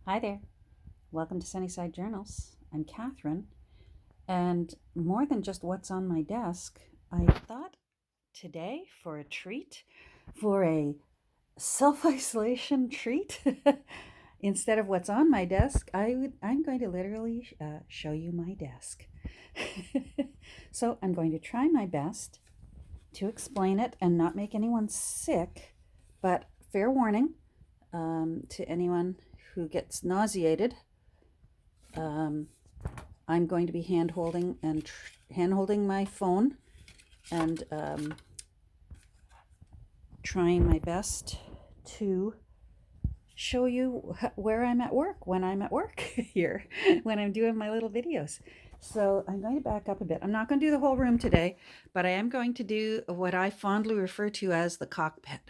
Hi there. Welcome to Sunnyside Journals. I'm Catherine, and more than just what's on my desk, I thought today for a treat, for a self isolation treat, instead of what's on my desk, I'm going to literally show you my desk. So I'm going to try my best to explain it and not make anyone sick, but fair warning to anyone who gets nauseated. I'm going to be hand holding my phone and trying my best to show you where I'm at work when I'm at work here, when I'm doing my little videos. So I'm going to back up a bit. I'm not going to do the whole room today, but I am going to do what I fondly refer to as the cockpit.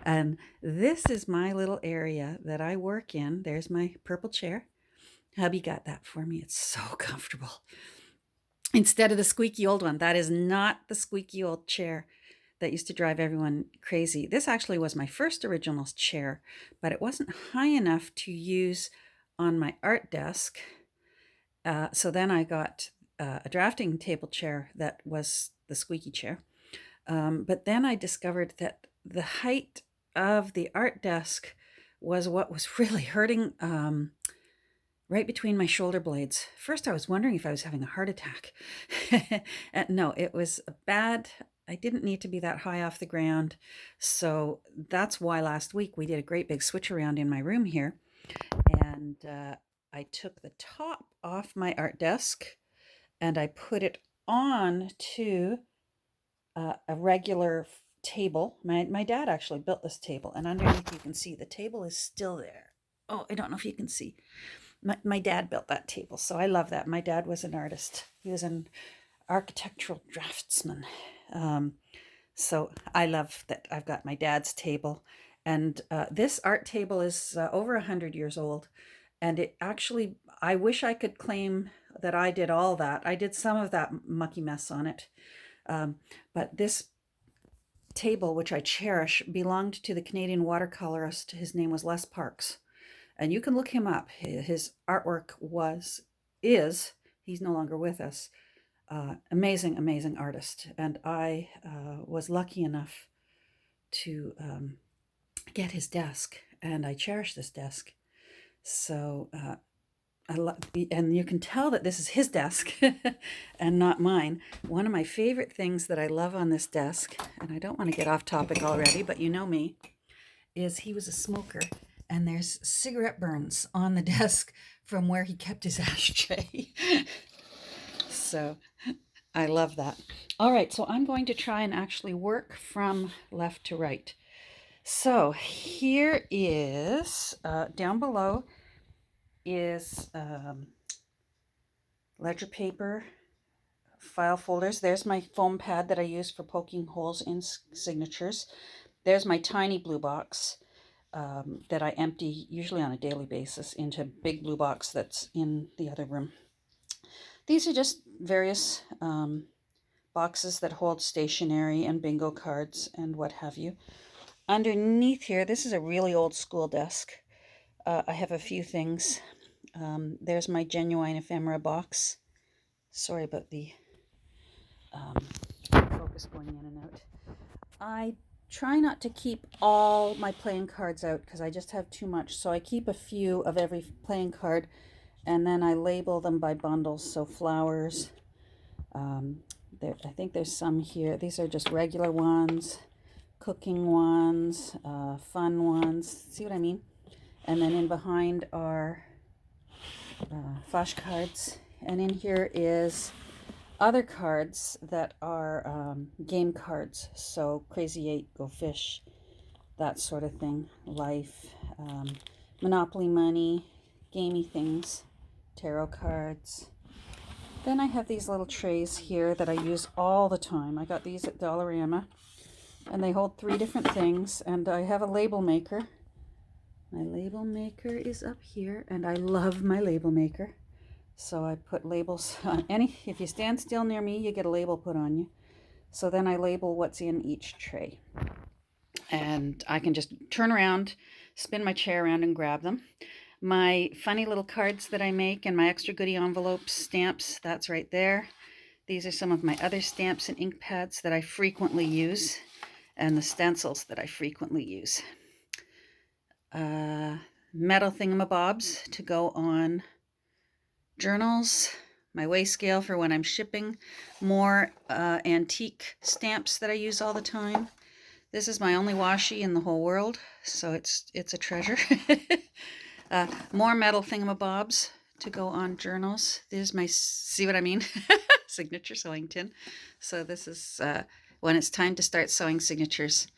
And this is my little area that I work in. There's my purple chair. Hubby got that for me. It's so comfortable. Instead of the squeaky old one. That is not the squeaky old chair that used to drive everyone crazy. This actually was my first original chair, but it wasn't high enough to use on my art desk. So then I got a drafting table chair that was the squeaky chair. But then I discovered that the height of the art desk was what was really hurting right between my shoulder blades. First, I was wondering if I was having a heart attack. No, it was bad. I didn't need to be that high off the ground. So that's why last week we did a great big switch around in my room here. And I took the top off my art desk and I put it on to a regular table. My dad actually built this table, and underneath you can see the table is still there. Oh, I don't know if you can see. My dad built that table, so I love that. My dad was an artist. He was an architectural draftsman. So I love that I've got my dad's table. And this art table is over 100 years old. And it actually, I wish I could claim that I did all that. I did some of that mucky mess on it. But this table, which I cherish, belonged to the Canadian watercolorist. His name was Les Parks. And you can look him up. His artwork he's no longer with us. Amazing, amazing artist. And I was lucky enough to get his desk, and I cherish this desk. So and you can tell that this is his desk and not mine. One of my favorite things that I love on this desk, and I don't want to get off topic already, but you know me, is he was a smoker, and there's cigarette burns on the desk from where he kept his ashtray. So I love that. All right, so I'm going to try and actually work from left to right. So here is, down below is ledger paper, file folders. There's my foam pad that I use for poking holes in signatures. There's my tiny blue box that I empty usually on a daily basis into a big blue box that's in the other room. These are just various boxes that hold stationery and bingo cards and what have you. Underneath here, this is a really old school desk. I have a few things. There's my genuine ephemera box. Sorry about the focus going in and out. I try not to keep all my playing cards out because I just have too much. So I keep a few of every playing card, and then I label them by bundles. So flowers. I think there's some here. These are just regular ones, cooking ones, fun ones. See what I mean? And then in behind are flashcards. And in here is other cards that are game cards. So Crazy 8, Go Fish, that sort of thing. Life, Monopoly money, gamey things, tarot cards. Then I have these little trays here that I use all the time. I got these at Dollarama, and they hold 3 different things. And I have a label maker. My label maker is up here, and I love my label maker. So I put labels on if you stand still near me, you get a label put on you. So then I label what's in each tray. And I can just turn around, spin my chair around and grab them. My funny little cards that I make and my extra goodie envelopes, stamps, that's right there. These are some of my other stamps and ink pads that I frequently use, and the stencils that I frequently use. Metal thingamabobs to go on journals, my weigh scale for when I'm shipping, more antique stamps that I use all the time. This is my only washi in the whole world, so it's a treasure. More metal thingamabobs to go on journals. There's my, see what I mean? Signature sewing tin. So this is when it's time to start sewing signatures.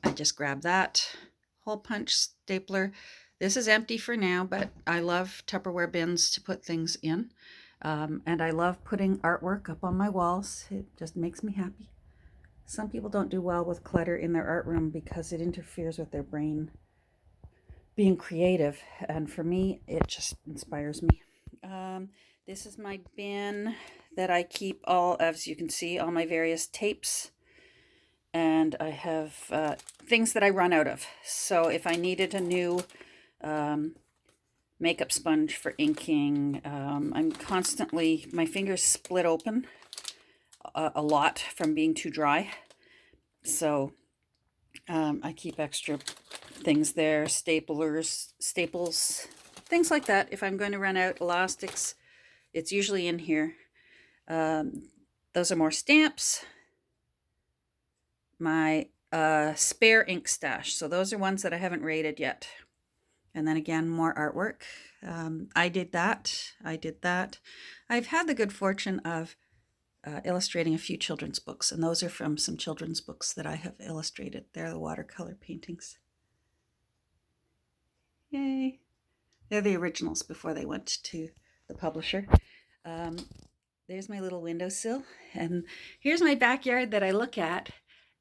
I just grab that. Hole punch, stapler. This is empty for now, but I love Tupperware bins to put things in. And I love putting artwork up on my walls. It just makes me happy. Some people don't do well with clutter in their art room because it interferes with their brain being creative. And for me, it just inspires me. This is my bin that I keep all, as you can see, all my various tapes. And I have things that I run out of. So if I needed a new makeup sponge for inking, I'm constantly, my fingers split open a lot from being too dry. So I keep extra things there, staples, things like that. If I'm going to run out, elastics, it's usually in here. Those are more stamps. My spare ink stash. So those are ones that I haven't rated yet. And then again, more artwork. I did that. I've had the good fortune of illustrating a few children's books, and those are from some children's books that I have illustrated. They're the watercolor paintings. Yay! They're the originals before they went to the publisher. There's my little windowsill, and here's my backyard that I look at.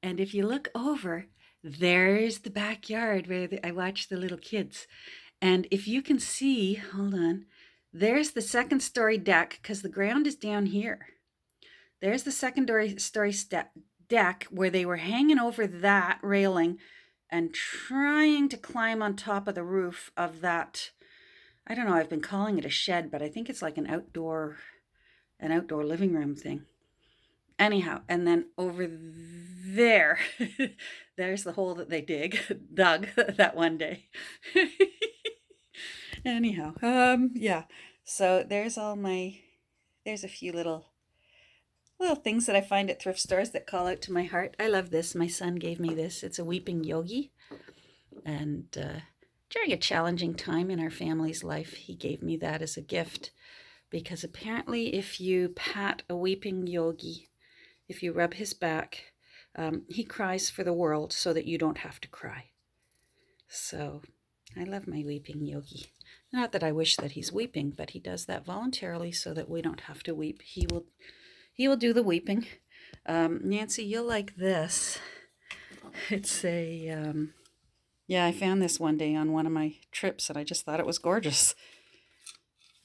And if you look over, there's the backyard where I watch the little kids. And if you can see, hold on, there's the second story deck because the ground is down here. There's the second story deck where they were hanging over that railing and trying to climb on top of the roof of that. I don't know, I've been calling it a shed, but I think it's like an outdoor living room thing. Anyhow, and then over there, there's the hole that they dug that one day. Anyhow, yeah. So there's a few little things that I find at thrift stores that call out to my heart. I love this. My son gave me this. It's a weeping yogi. And during a challenging time in our family's life, he gave me that as a gift. Because apparently if you pat a weeping yogi, if you rub his back, he cries for the world so that you don't have to cry. So I love my weeping yogi. Not that I wish that he's weeping, but he does that voluntarily so that we don't have to weep. He will do the weeping. Nancy, you'll like this. It's a, yeah, I found this one day on one of my trips and I just thought it was gorgeous.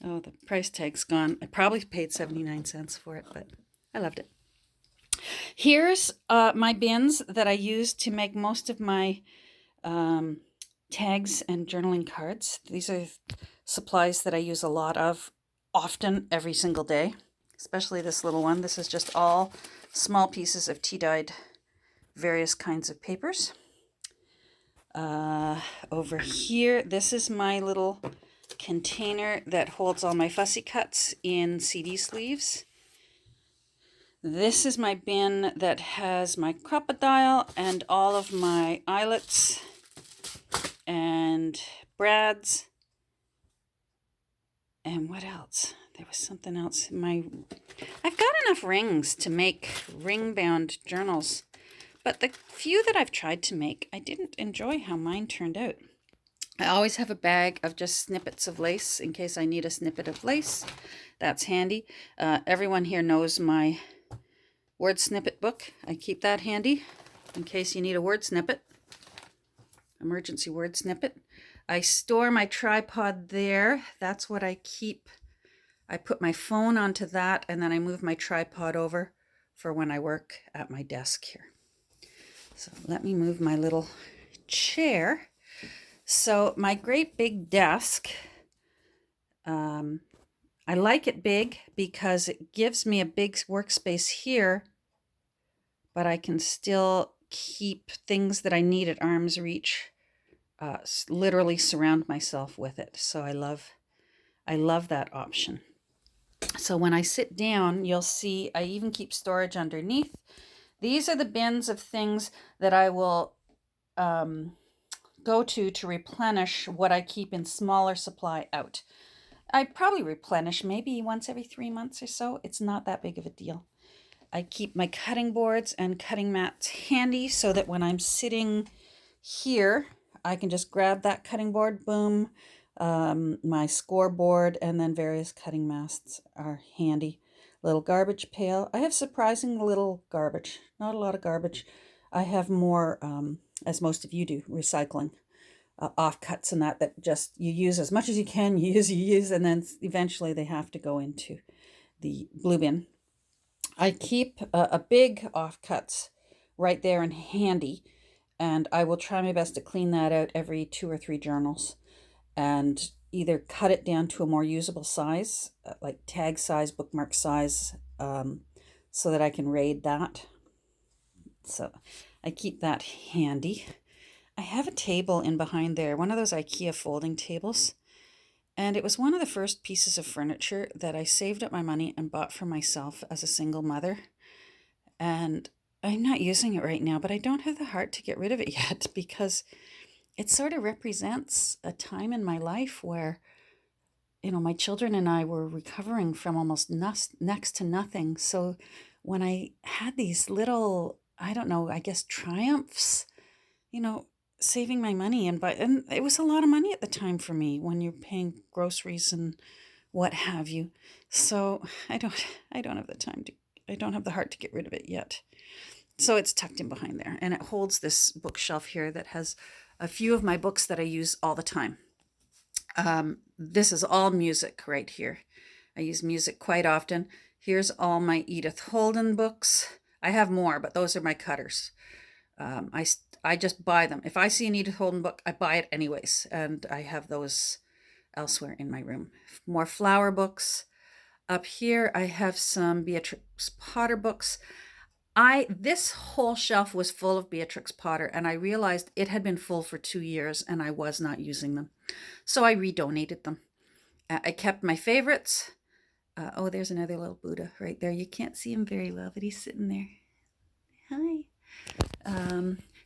Oh, the price tag's gone. I probably paid 79 cents for it, but I loved it. Here's my bins that I use to make most of my tags and journaling cards. These are supplies that I use a lot of, often, every single day, especially this little one. This is just all small pieces of tea-dyed various kinds of papers. Over here, this is my little container that holds all my fussy cuts in CD sleeves. This is my bin that has my crocodile and all of my eyelets and brads. And what else? There was something else. I've got enough rings to make ring-bound journals, but the few that I've tried to make, I didn't enjoy how mine turned out. I always have a bag of just snippets of lace in case I need a snippet of lace. That's handy. Everyone here knows my word snippet book. I keep that handy in case you need a word snippet. Emergency word snippet. I store my tripod there. That's what I keep. I put my phone onto that and then I move my tripod over for when I work at my desk here. So let me move my little chair So my great big desk, I like it big because it gives me a big workspace here, but I can still keep things that I need at arm's reach, literally surround myself with it. So I love that option. So when I sit down, you'll see I even keep storage underneath. These are the bins of things that I will go to replenish what I keep in smaller supply out. I probably replenish maybe once every 3 months or so. It's not that big of a deal. I keep my cutting boards and cutting mats handy so that when I'm sitting here, I can just grab that cutting board, boom, my scoreboard, and then various cutting mats are handy. Little garbage pail. I have surprising little garbage, not a lot of garbage. I have more, as most of you do, recycling. Offcuts and that just you use as much as you can, you use, and then eventually they have to go into the blue bin. I keep a big offcuts right there and handy, and I will try my best to clean that out every 2 or 3 journals and either cut it down to a more usable size, like tag size, bookmark size, so that I can raid that. So I keep that handy. I have a table in behind there, one of those IKEA folding tables. And it was one of the first pieces of furniture that I saved up my money and bought for myself as a single mother. And I'm not using it right now, but I don't have the heart to get rid of it yet because it sort of represents a time in my life where, my children and I were recovering from almost next to nothing. So when I had these little, I don't know, I guess triumphs, saving my money and it was a lot of money at the time for me when you're paying groceries and what have you. So I don't have the time to, I don't have the heart to get rid of it yet. So it's tucked in behind there, and it holds this bookshelf here that has a few of my books that I use all the time. This is all music right here. I use music quite often. Here's all my Edith Holden books. I have more, but those are my cutters. I just buy them. If I see an Edith Holden book, I buy it anyways, and I have those elsewhere in my room. More flower books. Up here, I have some Beatrix Potter books. This whole shelf was full of Beatrix Potter, and I realized it had been full for 2 years, and I was not using them. So I redonated them. I kept my favorites. There's another little Buddha right there. You can't see him very well, but he's sitting there. Hi.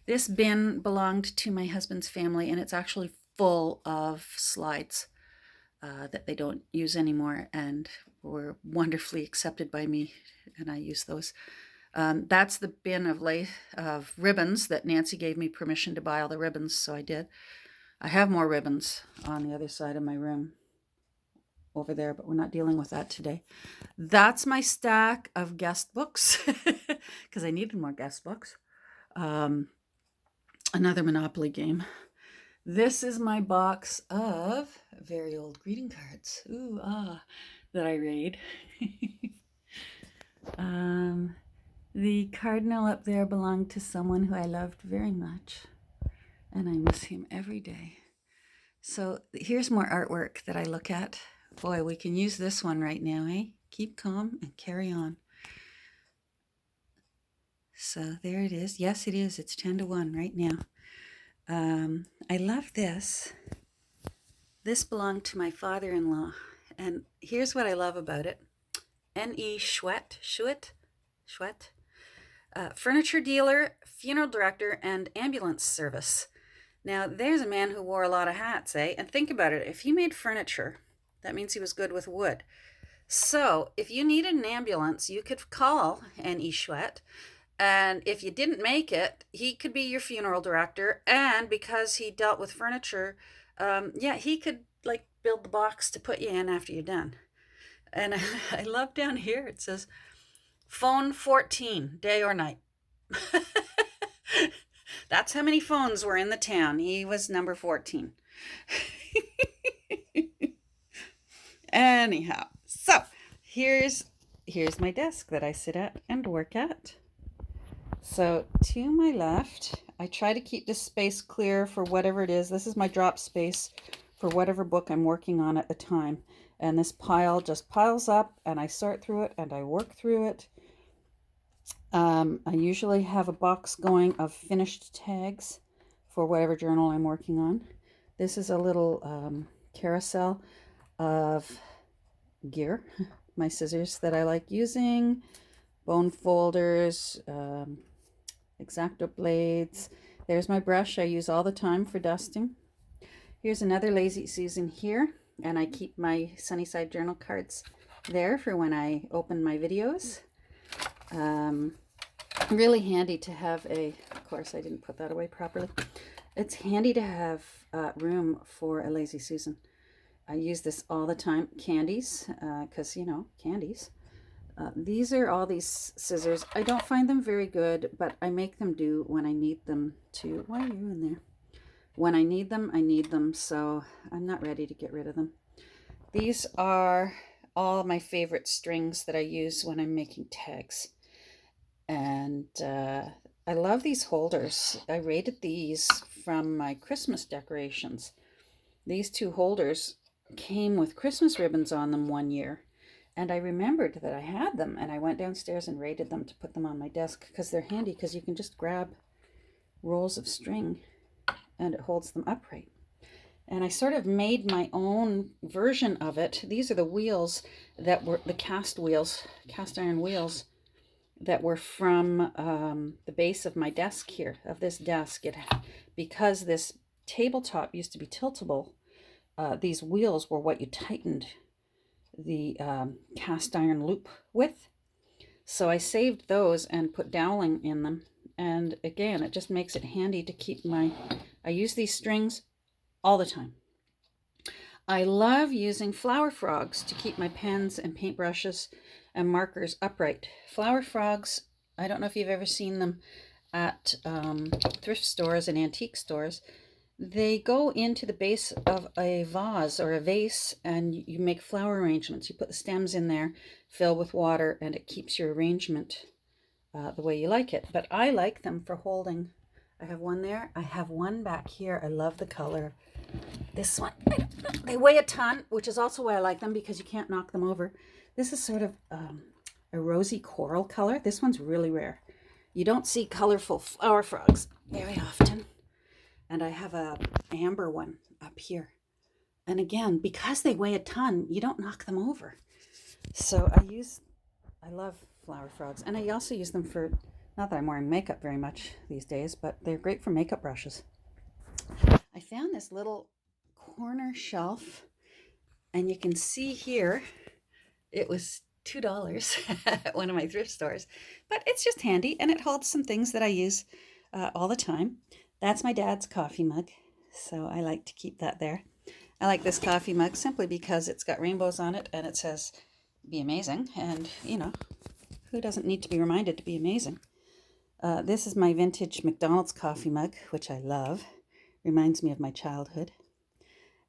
This bin belonged to my husband's family, and it's actually full of slides that they don't use anymore and were wonderfully accepted by me, and I use those. That's the bin of ribbons that Nancy gave me permission to buy all the ribbons, so I did. I have more ribbons on the other side of my room over there, but we're not dealing with that today. That's my stack of guest books because I needed more guest books. Another Monopoly game. This is my box of very old greeting cards. That I raid. The cardinal up there belonged to someone who I loved very much, and I miss him every day. So here's more artwork that I look at. Boy, we can use this one right now, eh? Keep calm and carry on. So there it is. Yes, it is. It's 10-1 right now. I love this. This belonged to my father-in-law, and here's what I love about it. N.E. Schwett, furniture dealer, funeral director, and ambulance service. Now, there's a man who wore a lot of hats, eh? And think about it. If he made furniture, that means he was good with wood. So if you needed an ambulance, you could call N.E. Schwett. And if you didn't make it, he could be your funeral director. And because he dealt with furniture, he could build the box to put you in after you're done. And I love down here, it says, phone 14, day or night. That's how many phones were in the town. He was number 14. Anyhow, so here's my desk that I sit at and work at. So to my left, I try to keep this space clear for whatever it is. This is my drop space for whatever book I'm working on at the time. And this pile just piles up, and I sort through it and I work through it. I usually have a box going of finished tags for whatever journal I'm working on. This is a little carousel of gear, my scissors that I like using, bone folders, X-Acto blades. There's my brush I use all the time for dusting. Here's another lazy Susan here, and I keep my Sunnyside journal cards there for when I open my videos. Really handy to have of course I didn't put that away properly. It's handy to have room for a lazy Susan. I use this all the time. Candies, because candies. These are all these scissors. I don't find them very good, but I make them do when I need them to. Why are you in there? When I need them, I need them, so I'm not ready to get rid of them. These are all my favorite strings that I use when I'm making tags. And I love these holders. I rated these from my Christmas decorations. These two holders came with Christmas ribbons on them one year. And I remembered that I had them, and I went downstairs and raided them to put them on my desk because they're handy, because you can just grab rolls of string and it holds them upright. And I sort of made my own version of it. These are the wheels that were the cast iron wheels that were from the base of my desk here, of this desk. Because this tabletop used to be tiltable, these wheels were what you tightened the cast iron loop with. So I saved those and put doweling in them. And again, it just makes it handy to keep I use these strings all the time. I love using flower frogs to keep my pens and paintbrushes and markers upright. Flower frogs, I don't know if you've ever seen them at thrift stores and antique stores. They go into the base of a vase or a vase, and you make flower arrangements. You put the stems in there, fill with water, and it keeps your arrangement the way you like it. But I like them for holding. I have one there. I have one back here. I love the color. This one, they weigh a ton, which is also why I like them, because you can't knock them over. This is sort of a rosy coral color. This one's really rare. You don't see colorful flower frogs very often. And I have a amber one up here. And again, because they weigh a ton, you don't knock them over. So I love flower frogs. And I also use them for, not that I'm wearing makeup very much these days, but they're great for makeup brushes. I found this little corner shelf, and you can see here, it was $2 at one of my thrift stores, but it's just handy, and it holds some things that I use all the time. That's my dad's coffee mug, so I like to keep that there. I like this coffee mug simply because it's got rainbows on it, and it says, "Be amazing," and who doesn't need to be reminded to be amazing? This is my vintage McDonald's coffee mug, which I love. Reminds me of my childhood.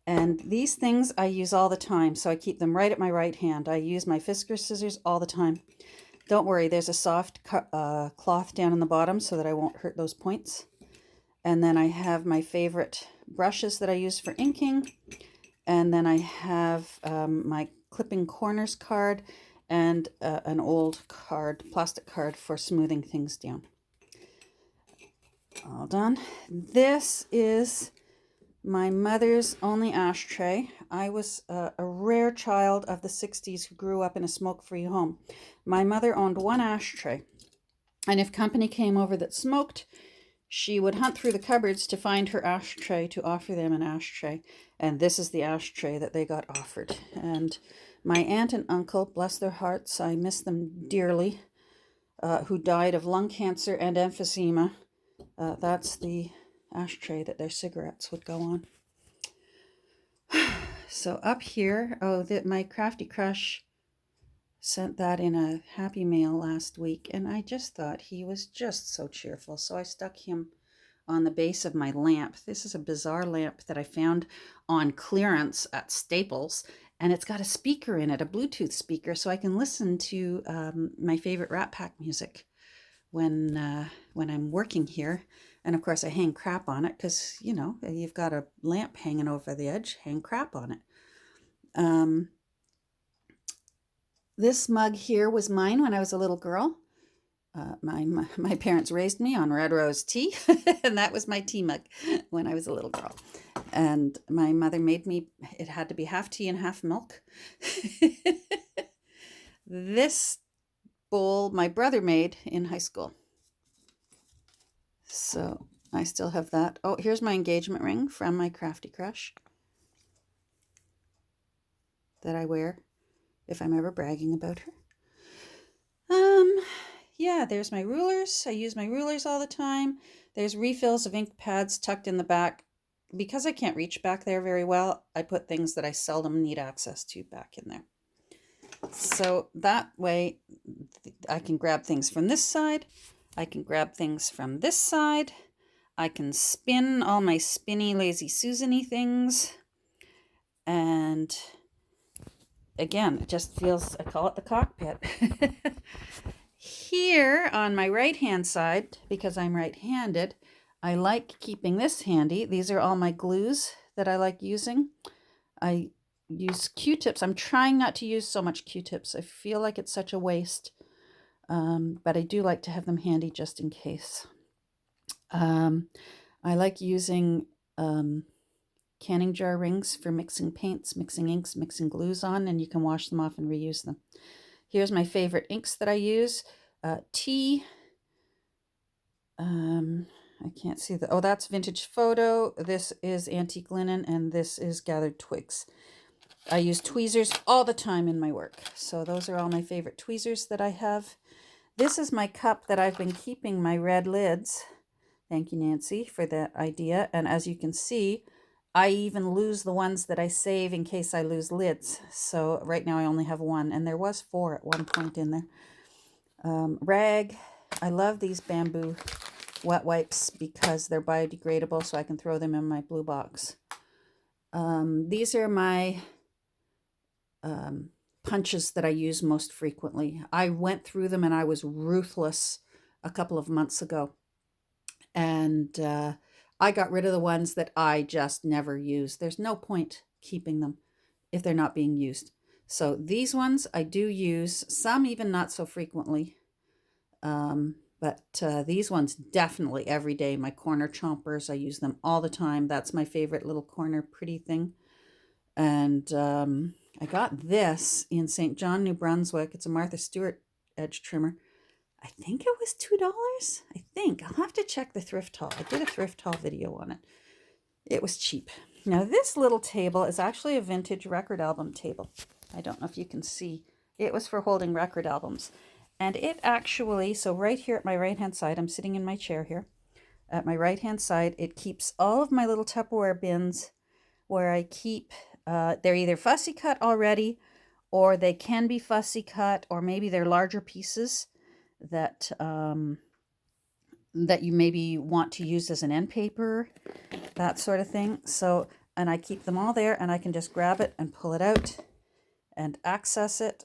And these things I use all the time, so I keep them right at my right hand. I use my Fisker scissors all the time. Don't worry, there's a soft cloth down in the bottom so that I won't hurt those points. And then I have my favorite brushes that I use for inking. And then I have my clipping corners card and an old plastic card for smoothing things down. All done. This is my mother's only ashtray. I was a rare child of the 60s who grew up in a smoke-free home. My mother owned one ashtray, and if company came over that smoked, she would hunt through the cupboards to find her ashtray to offer them an ashtray. And this is the ashtray that they got offered. And my aunt and uncle, bless their hearts, I miss them dearly, who died of lung cancer and emphysema. That's the ashtray that their cigarettes would go on. So up here, my Crafty Crush sent that in a happy mail last week, and I just thought he was just so cheerful, so I stuck him on the base of my lamp. This is a bizarre lamp that I found on clearance at Staples, and it's got a speaker in it, a Bluetooth speaker, so I can listen to my favorite Rat Pack music when I'm working here. And of course I hang crap on it because, you know, you've got a lamp hanging over the edge, hang crap on it. This mug here was mine when I was a little girl. My parents raised me on red rose tea, and that was my tea mug when I was a little girl. And my mother made me, it had to be half tea and half milk. This bowl my brother made in high school. So I still have that. Oh, here's my engagement ring from my crafty crush that I wear if I'm ever bragging about her. Yeah, there's my rulers. I use my rulers all the time. There's refills of ink pads tucked in the back. Because I can't reach back there very well, I put things that I seldom need access to back in there. So that way I can grab things from this side. I can grab things from this side. I can spin all my spinny, lazy Susan-y things. And again, it just feels, I call it the cockpit. Here on my right-hand side, because I'm right-handed, I like keeping this handy. These are all my glues that I like using. I use Q-tips. I'm trying not to use so much Q-tips. I feel like it's such a waste, but I do like to have them handy just in case. I like using canning jar rings for mixing paints, mixing inks, mixing glues on, and you can wash them off and reuse them. Here's my favorite inks that I use. Tea. I can't see the, oh, that's Vintage Photo. This is Antique Linen, and this is Gathered Twigs. I use tweezers all the time in my work. So those are all my favorite tweezers that I have. This is my cup that I've been keeping my red lids. Thank you, Nancy, for that idea. And as you can see, I even lose the ones that I save in case I lose lids. So right now I only have one, and there was 4 at one point in there. Rag. I love these bamboo wet wipes because they're biodegradable, so I can throw them in my blue box. These are my punches that I use most frequently. I went through them and I was ruthless a couple of months ago. And I got rid of the ones that I just never use. There's no point keeping them if they're not being used. So these ones I do use, some even not so frequently. But these ones definitely every day. My corner chompers, I use them all the time. That's my favorite little corner pretty thing. And I got this in St. John, New Brunswick. It's a Martha Stewart edge trimmer. I think it was $2. I think. I'll have to check the thrift haul. I did a thrift haul video on it. It was cheap. Now this little table is actually a vintage record album table. I don't know if you can see. It was for holding record albums. And it actually, so right here at my right-hand side, I'm sitting in my chair here. At my right-hand side, it keeps all of my little Tupperware bins where I keep, they're either fussy cut already, or they can be fussy cut, or maybe they're larger pieces that that you maybe want to use as an end paper, that sort of thing. So, and I keep them all there, and I can just grab it and pull it out and access it,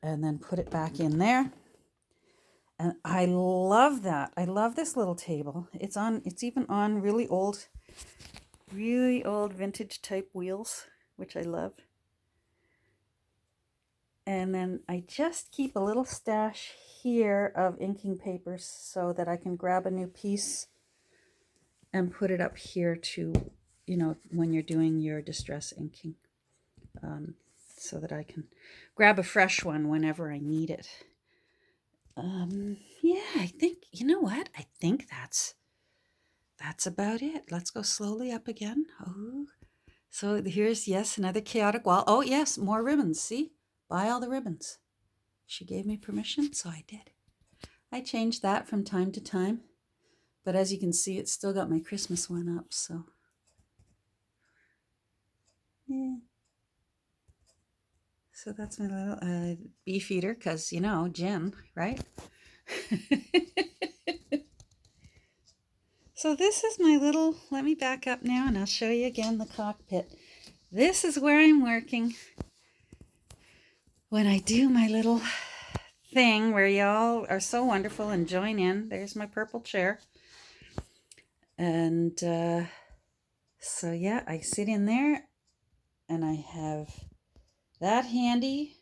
and then put it back in there. And I love that. I love this little table. It's even on really old vintage type wheels, which I love. And then I just keep a little stash here of inking papers so that I can grab a new piece and put it up here to, you know, when you're doing your distress inking, so that I can grab a fresh one whenever I need it. Yeah, I think, you know what? I think that's about it. Let's go slowly up again. Oh, so here's, yes, another chaotic wall. Oh, yes, more ribbons. See? Buy all the ribbons. She gave me permission, so I did. I change that from time to time. But as you can see, it's still got my Christmas one up, so. Yeah. So that's my little beef eater, because, you know, gin, right? So this is my little, let me back up now and I'll show you again the cockpit. This is where I'm working when I do my little thing where y'all are so wonderful and join in. There's my purple chair. And so yeah, I sit in there and I have that handy.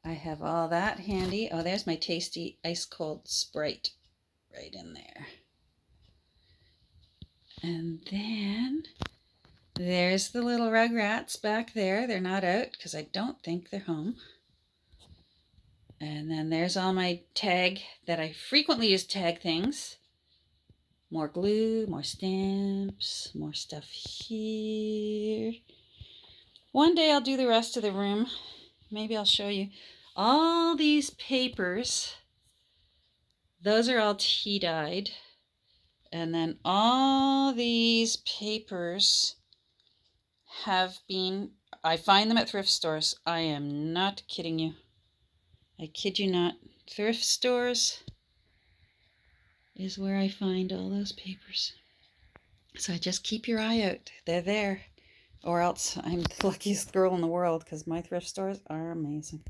I have all that handy. Oh, there's my tasty ice cold Sprite right in there. And then there's the little rugrats back there. They're not out because I don't think they're home. And then there's all my tag that I frequently use tag things. More glue, more stamps, more stuff here. One day I'll do the rest of the room. Maybe I'll show you. All these papers, those are all tea dyed. And then all these papers have been, I find them at thrift stores. I am not kidding you. I kid you not. Thrift stores is where I find all those papers. So just keep your eye out. They're there. Or else I'm the luckiest girl in the world because my thrift stores are amazing.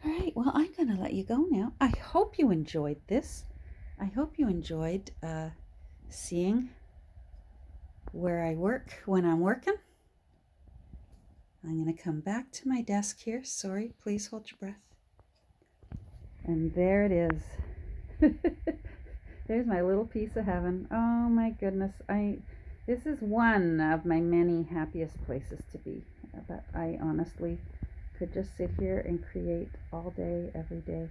All right, well, I'm going to let you go now. I hope you enjoyed this. I hope you enjoyed seeing where I work when I'm working. I'm going to come back to my desk here. Sorry, please hold your breath. And there it is. There's my little piece of heaven. Oh my goodness. This is one of my many happiest places to be. But I honestly could just sit here and create all day, every day.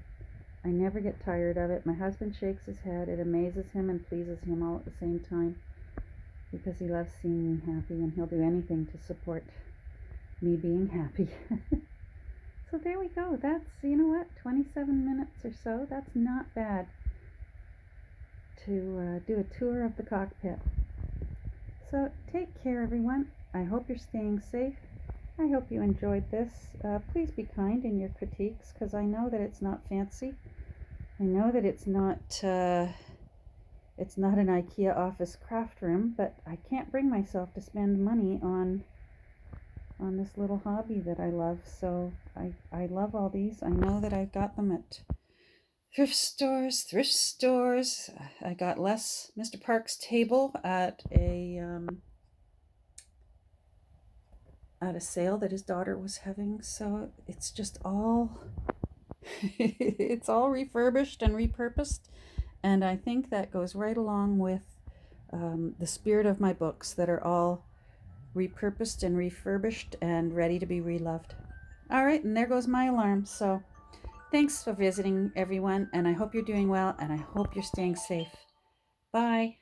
I never get tired of it. My husband shakes his head. It amazes him and pleases him all at the same time because he loves seeing me happy and he'll do anything to support me being happy. So there we go. That's, you know what, 27 minutes or so. That's not bad to do a tour of the cockpit. So take care, everyone. I hope you're staying safe. I hope you enjoyed this. Please be kind in your critiques because I know that it's not fancy. I know that it's not an IKEA office craft room, but I can't bring myself to spend money on this little hobby that I love. So I love all these. I know that I've got them at thrift stores. I got Les Mr. Park's table at a sale that his daughter was having. So it's just all it's all refurbished and repurposed, and I think that goes right along with the spirit of my books that are all repurposed and refurbished and ready to be reloved. All right, and there goes my alarm. So thanks for visiting, everyone, and I hope you're doing well, and I hope you're staying safe. Bye.